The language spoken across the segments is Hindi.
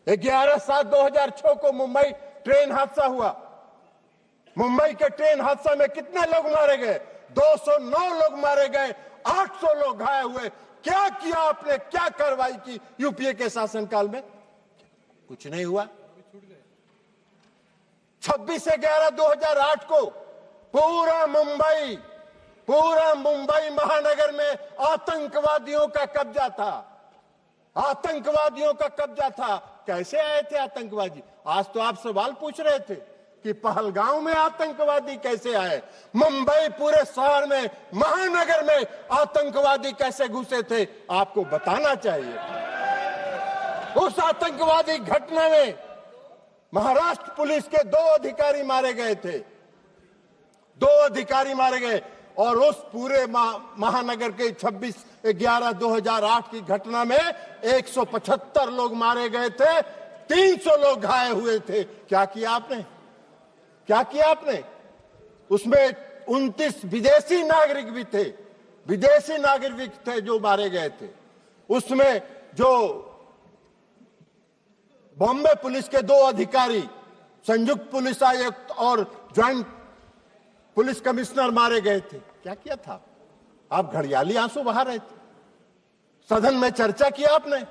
11/7/2006 को मुंबई ट्रेन हादसा हुआ। मुंबई के ट्रेन हादसा में कितने लोग मारे गए? 209 लोग मारे गए, 800 लोग घायल हुए। क्या किया आपने? क्या कार्रवाई की यूपीए के शासनकाल में? कुछ नहीं हुआ। 26/11/2008 को पूरा मुंबई महानगर में आतंकवादियों का कब्जा था। आतंकवादियों का कब्जा था। कैसे आए थे आतंकवादी? आज तो आप सवाल पूछ रहे थे कि पहलगांव में आतंकवादी कैसे आए। मुंबई पूरे शहर में, महानगर में आतंकवादी कैसे घुसे थे, आपको बताना चाहिए। उस आतंकवादी घटना में महाराष्ट्र पुलिस के 2 अधिकारी मारे गए थे। 2 अधिकारी मारे गए और उस पूरे महानगर के 26/11/2008 की घटना में 175 लोग मारे गए थे, 300 लोग घायल हुए थे। क्या किया आपने? क्या किया आपने? उसमें 29 विदेशी नागरिक भी थे। विदेशी नागरिक थे जो मारे गए थे। उसमें जो बॉम्बे पुलिस के 2 अधिकारी, संयुक्त पुलिस आयुक्त और ज्वाइंट पुलिस कमिश्नर मारे गए थे। क्या किया था? आप घड़ियाली आंसू बहा रहे थे। सदन में चर्चा किया आपने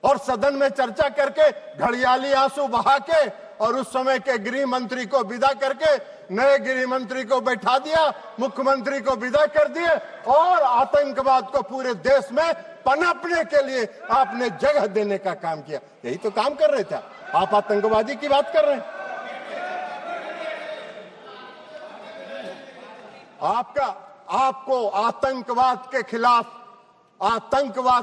और सदन में चर्चा करके घड़ियाली आंसू बहा के और उस समय के गृह मंत्री को विदा करके नए गृह मंत्री को बैठा दिया, मुख्यमंत्री को विदा कर दिए और आतंकवाद को पूरे देश में पनपने के लिए आपने जगह देने का काम किया। यही तो काम कर रहे थे आप। आतंकवादी की बात कर रहे हैं। आपको आतंकवाद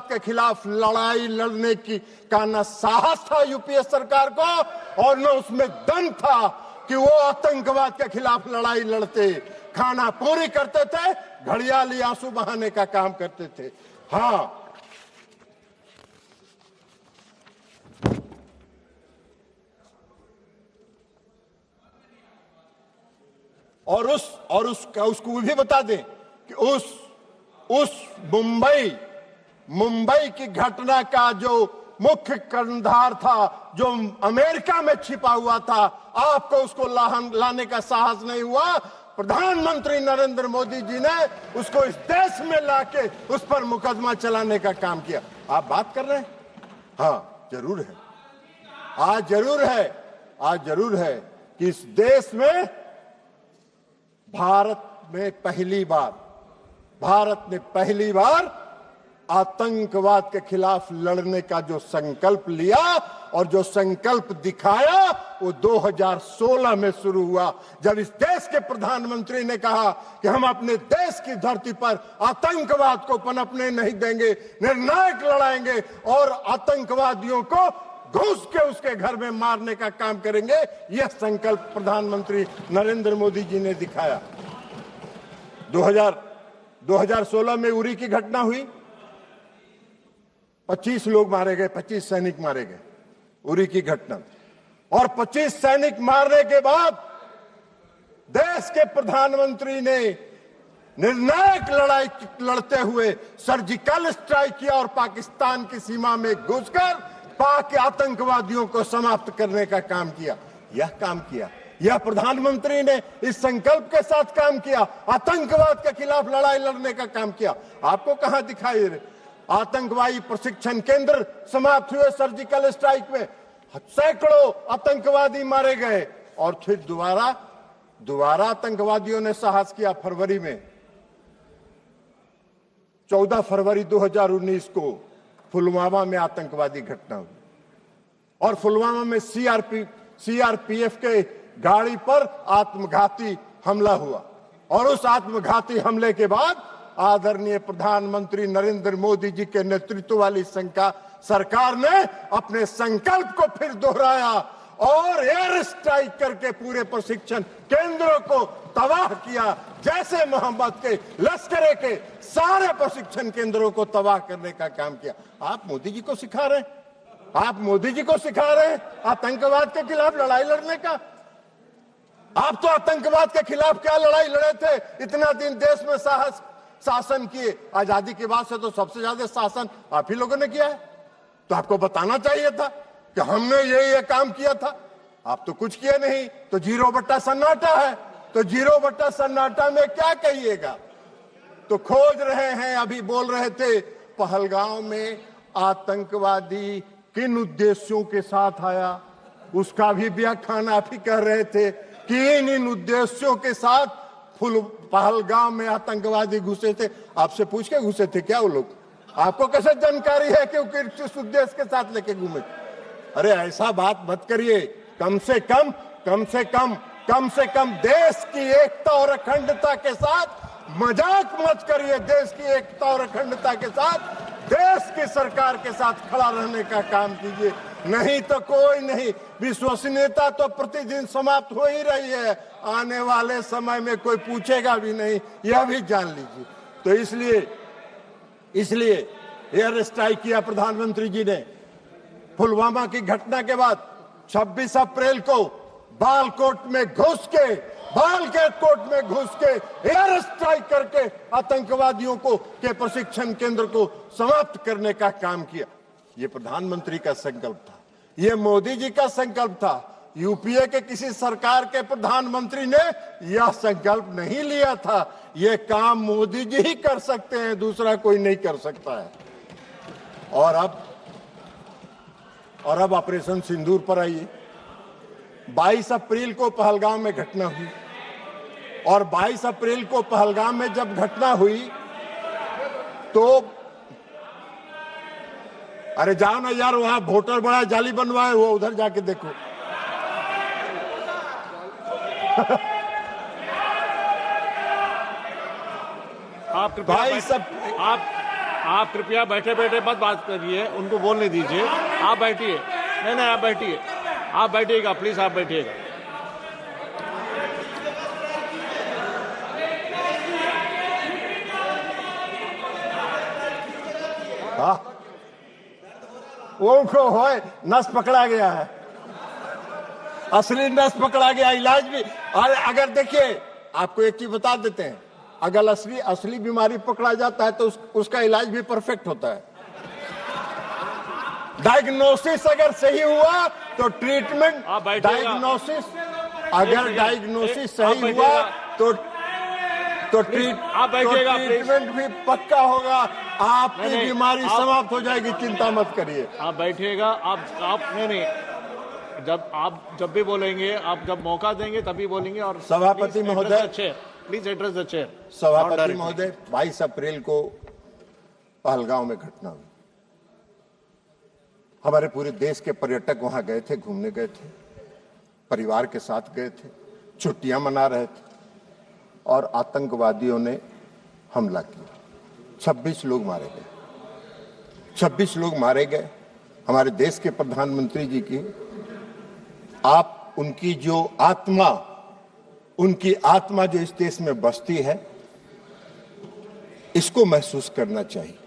के खिलाफ लड़ाई लड़ने का न साहस था यूपीए सरकार को और न उसमें दम था कि वो आतंकवाद के खिलाफ लड़ाई लड़ते। खाना पूरी करते थे, घड़ियाली आंसू बहाने का काम करते थे। हाँ, और उसको भी बता दें कि उस मुंबई की घटना का जो मुख्य कर्णधार था, जो अमेरिका में छिपा हुआ था, आपको उसको लाने का साहस नहीं हुआ। प्रधानमंत्री नरेंद्र मोदी जी ने उसको इस देश में लाके उस पर मुकदमा चलाने का काम किया। आप बात कर रहे हैं? हाँ, जरूर है। आज जरूर है कि इस देश में भारत ने पहली बार आतंकवाद के खिलाफ लड़ने का जो संकल्प लिया और जो संकल्प दिखाया वो 2016 में शुरू हुआ, जब इस देश के प्रधानमंत्री ने कहा कि हम अपने देश की धरती पर आतंकवाद को पनपने नहीं देंगे, निर्णायक लड़ाएंगे और आतंकवादियों को घुस के उसके घर में मारने का काम करेंगे। यह संकल्प प्रधानमंत्री नरेंद्र मोदी जी ने दिखाया। 2016 में उरी की घटना हुई, 25 लोग मारे गए, 25 सैनिक मारे गए उरी की घटना। और 25 सैनिक मारने के बाद देश के प्रधानमंत्री ने निर्णायक लड़ाई लड़ते हुए सर्जिकल स्ट्राइक किया और पाकिस्तान की सीमा में घुसकर पाक आतंकवादियों को समाप्त करने का काम किया। यह प्रधानमंत्री ने इस संकल्प के साथ काम किया, आतंकवाद के खिलाफ लड़ाई लड़ने का काम किया। आपको कहां दिखाई दे? आतंकवादी प्रशिक्षण केंद्र समाप्त हुए सर्जिकल स्ट्राइक में, सैकड़ों आतंकवादी मारे गए और फिर दोबारा आतंकवादियों ने साहस किया। फरवरी में 14 फरवरी 2019 को पुलवामा में आतंकवादी घटना हुई और पुलवामा में सीआरपीएफ के गाड़ी पर आत्मघाती हमला हुआ और उस आत्मघाती हमले के बाद आदरणीय प्रधानमंत्री नरेंद्र मोदी जी के नेतृत्व वाली सरकार ने अपने संकल्प को फिर दोहराया और एयर स्ट्राइक करके पूरे प्रशिक्षण केंद्रों को तबाह किया। जैसे मोहम्मद के लश्कर के सारे प्रशिक्षण केंद्रों को तबाह करने का काम किया। आप मोदी जी को सिखा रहे हैं आतंकवाद के खिलाफ लड़ाई लड़ने का। आप तो आतंकवाद के खिलाफ क्या लड़ाई लड़े थे? इतना दिन देश में शासन किए। आजादी के बाद से तो सबसे ज्यादा शासन आप ही लोगों ने किया है, तो आपको बताना चाहिए था। कि हमने ये काम किया था? आप तो कुछ किया नहीं, तो 0 सन्नाटा है। तो 0 सन्नाटा में क्या कहिएगा? तो खोज रहे हैं, अभी बोल रहे थे पहलगांव में आतंकवादी किन उद्देश्यों के साथ आया, उसका भी व्याख्यान आप ही कर रहे थे कि इन उद्देश्यों के साथ पहलगांव में आतंकवादी घुसे थे। आपसे पूछ के घुसे थे क्या वो लोग? आपको कैसे जानकारी है कि वो किस उद्देश्य के साथ लेके घूमे? अरे ऐसा बात मत करिए। कम से कम देश की एकता और अखंडता के साथ मजाक मत करिए। देश की एकता और अखंडता के साथ देश की सरकार के साथ खड़ा रहने का काम कीजिए, नहीं तो कोई नहीं। विश्वसनीयता तो प्रतिदिन समाप्त हो ही रही है, आने वाले समय में कोई पूछेगा भी नहीं, यह भी जान लीजिए। तो इसलिए एयर स्ट्राइक किया प्रधानमंत्री जी ने। पुलवामा की घटना के बाद 26 अप्रैल को बालकोट में घुस के एयर स्ट्राइक करके आतंकवादियों के प्रशिक्षण केंद्र को समाप्त करने का काम किया। ये प्रधानमंत्री का संकल्प था, ये मोदी जी का संकल्प था। यूपीए के किसी सरकार के प्रधानमंत्री ने यह संकल्प नहीं लिया था। ये काम मोदी जी ही कर सकते हैं, दूसरा कोई नहीं कर सकता है। और अब ऑपरेशन सिंदूर पर आइए। 22 अप्रैल को पहलगाम में घटना हुई, और 22 अप्रैल को पहलगाम में जब घटना हुई तो अरे जाओ ना यार, वहां वोटर बड़ा जाली बनवाए हुआ, उधर जाके देखो। आप कृपया बैठे बैठे मत बात करिए, उनको बोलने दीजिए। आप बैठिए। नहीं, आप बैठिए, आप बैठिएगा प्लीज, आप बैठिएगा। हाँ, उनको हो नस पकड़ा गया है, असली नस पकड़ा गया। इलाज भी, और अगर देखिए आपको एक चीज बता देते हैं, अगर असली बीमारी पकड़ा जाता है तो उसका इलाज भी परफेक्ट होता है। डायग्नोसिस अगर सही हुआ तो ट्रीटमेंट, डायग्नोसिस सही हुआ तो ट्रीटमेंट भी पक्का होगा। आपकी बीमारी समाप्त हो जाएगी, चिंता मत करिए। आप बैठिएगा। आप नहीं, जब भी बोलेंगे, आप जब मौका देंगे तभी बोलेंगे। और सभापति महोदय, प्लीज एड्रेस द चेयर। सभापति महोदय, 22 अप्रैल को पहलगांव में घटना हुई। हमारे पूरे देश के पर्यटक वहां गए थे, घूमने गए थे, परिवार के साथ गए थे, छुट्टियां मना रहे थे, और आतंकवादियों ने हमला किया। 26 लोग मारे गए। हमारे देश के प्रधानमंत्री जी की उनकी आत्मा जो इस देश में बसती है, इसको महसूस करना चाहिए।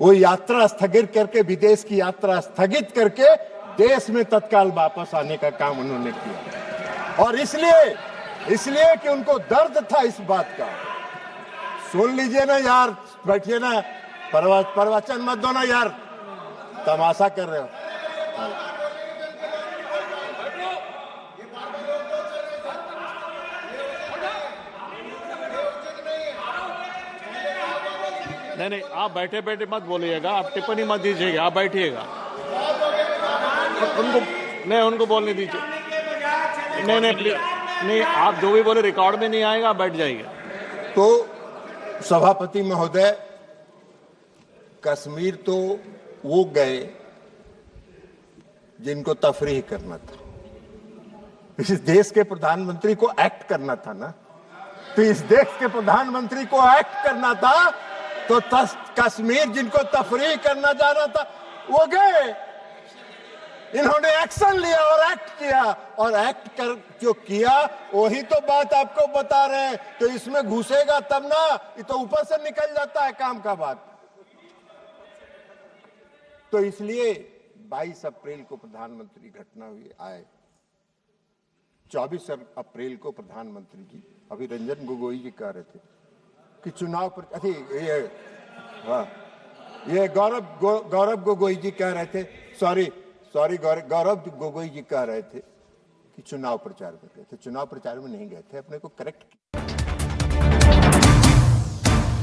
वो यात्रा स्थगित करके, विदेश की यात्रा स्थगित करके देश में तत्काल वापस आने का काम उन्होंने किया। और इसलिए कि उनको दर्द था इस बात का। सुन लीजिए ना यार, बैठिए ना, प्रवचन मत दो ना यार, तमाशा कर रहे हो। नहीं, आप बैठे बैठे मत बोलिएगा, आप टिप्पणी मत दीजिएगा, आप बैठिएगा। उनको बोलने दीजिए। नहीं प्लीज, नहीं, आप जो भी बोले रिकॉर्ड में नहीं आएगा, आप बैठ जाइए। तो सभापति महोदय, कश्मीर तो वो गए जिनको तफरीह करना था। इस देश के प्रधानमंत्री को एक्ट करना था ना, तो इस देश के प्रधानमंत्री को एक्ट करना था, तो कश्मीर जिनको तफरीह करना जाना था वो गए। इन्होंने एक्शन लिया और एक्ट किया, और एक्ट कर जो किया वही तो बात आपको बता रहे हैं। तो इसमें घुसेगा तब ना, ये तो ऊपर से निकल जाता है काम का बात। तो इसलिए 22 अप्रैल को प्रधानमंत्री घटना हुई आए। 24 अप्रैल को प्रधानमंत्री जी, अभी रंजन गोगोई जी कह रहे थे कि चुनाव पर ये गौरव गोगोई जी कह रहे थे, सॉरी गौरव गोगोई जी कह रहे थे कि चुनाव प्रचार में गए थे। चुनाव प्रचार में नहीं गए थे, अपने को करेक्ट